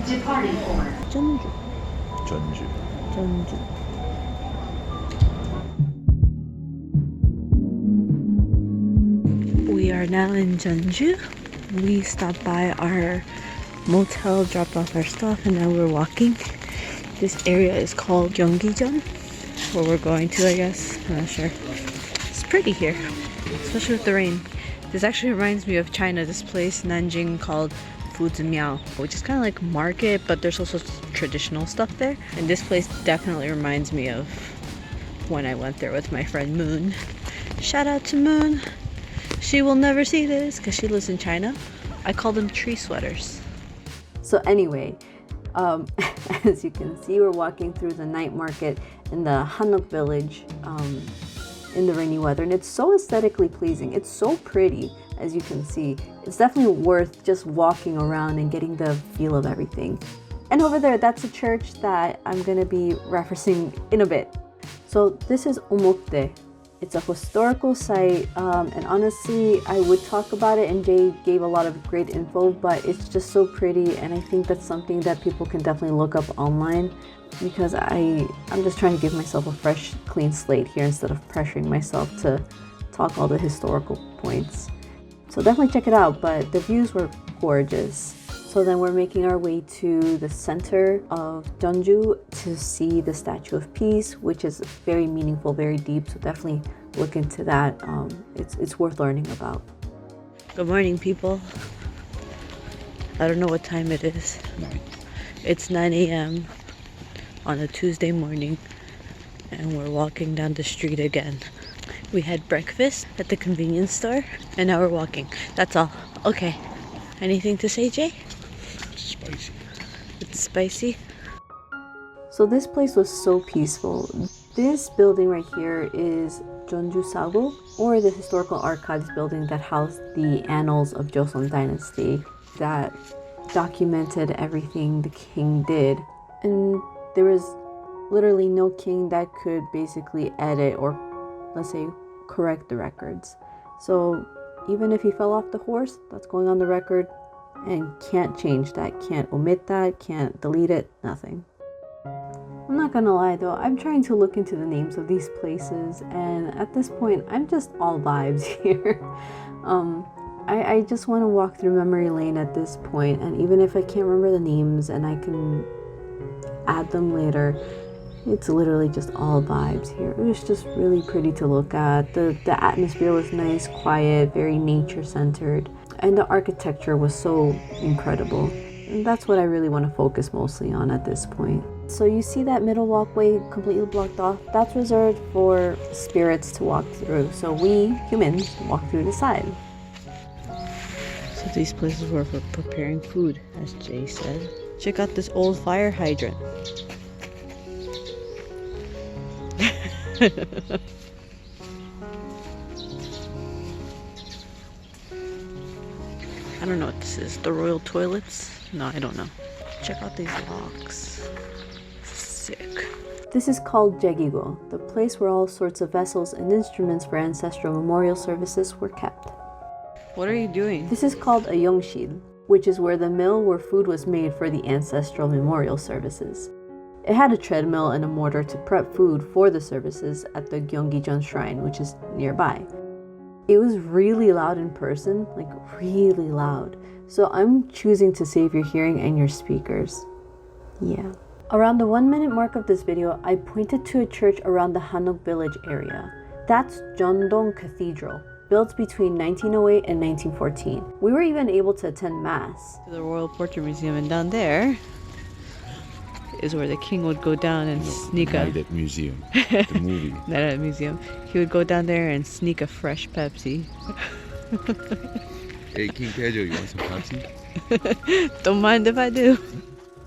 Departing for Jeonju. Jeonju. Jeonju. We are now in Jeonju. We stopped by our motel, dropped off our stuff, and now we're walking. This area is called Gyeonggi-jeon, where we're going to, I guess. I'm not sure. It's pretty here, especially with the rain. This actually reminds me of China, this place, Nanjing, called Miao, which is kind of like market, but there's also traditional stuff there. And this place definitely reminds me of when I went there with my friend Moon. Shout out to Moon. She will never see this because she lives in China. I call them tree sweaters. So anyway, as you can see, we're walking through the night market in the Hanok village in the rainy weather, and it's so aesthetically pleasing. It's so pretty, as you can see. It's definitely worth just walking around and getting the feel of everything. And over there, that's a church that I'm gonna be referencing in a bit. So this is Omokde. It's a historical site, and honestly, I would talk about it, and Jay gave a lot of great info, but it's just so pretty, and I think that's something that people can definitely look up online, because I'm just trying to give myself a fresh, clean slate here instead of pressuring myself to talk all the historical points. So definitely check it out, but the views were gorgeous. So then we're making our way to the center of Jeonju to see the Statue of Peace, which is very meaningful, very deep. So definitely look into that. It's worth learning about. Good morning, people. I don't know what time it is. It's 9 a.m. on a Tuesday morning, and we're walking down the street again. We had breakfast at the convenience store, and now we're walking. That's all. Okay. Anything to say, Jay? Spicy. It's spicy. So this place was so peaceful. This building right here is Jeonju Sago, or the historical archives building that housed the annals of Joseon Dynasty that documented everything the king did. And there was literally no king that could basically edit or, let's say, correct the records. So even if he fell off the horse, that's going on the record and can't change that, can't omit that, can't delete it, nothing. I'm not gonna lie though, I'm trying to look into the names of these places, and at this point I'm just all vibes here. I just want to walk through memory lane at this point, and even if I can't remember the names and I can add them later, it's literally just all vibes here. It was just really pretty to look at. The atmosphere was nice, quiet, very nature centered, and the architecture was so incredible. And that's what I really want to focus mostly on at this point. So you see that middle walkway completely blocked off? That's reserved for spirits to walk through. So we humans walk through the side. So these places were for preparing food, as Jay said. Check out this old fire hydrant. I don't know what this is. The royal toilets? No, I don't know. Check out these locks. Sick. This is called Jegigo, the place where all sorts of vessels and instruments for ancestral memorial services were kept. What are you doing? This is called a yongshil, which is where the mill where food was made for the ancestral memorial services. It had a treadmill and a mortar to prep food for the services at the Gyeonggi-jeon shrine, which is nearby. It was really loud in person, like really loud. So I'm choosing to save your hearing and your speakers. Yeah. Around the 1 minute mark of this video, I pointed to a church around the Hanok village area. That's Jeondong Cathedral, built between 1908 and 1914. We were even able to attend mass. The Royal Portrait Museum, and down there is where the king would go down and sneak a... Night at Museum, the movie. Night at Museum. He would go down there and sneak a fresh Pepsi. Hey, King Pedro, you want some Pepsi? Don't mind if I do.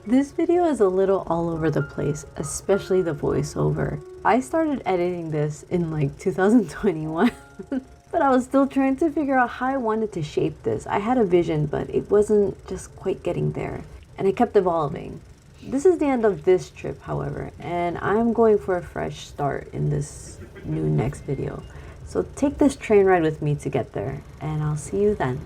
This video is a little all over the place, especially the voiceover. I started editing this in like 2021, but I was still trying to figure out how I wanted to shape this. I had a vision, but it wasn't just quite getting there, and I kept evolving. This is the end of this trip, however, and I'm going for a fresh start in this new next video. So take this train ride with me to get there, and I'll see you then.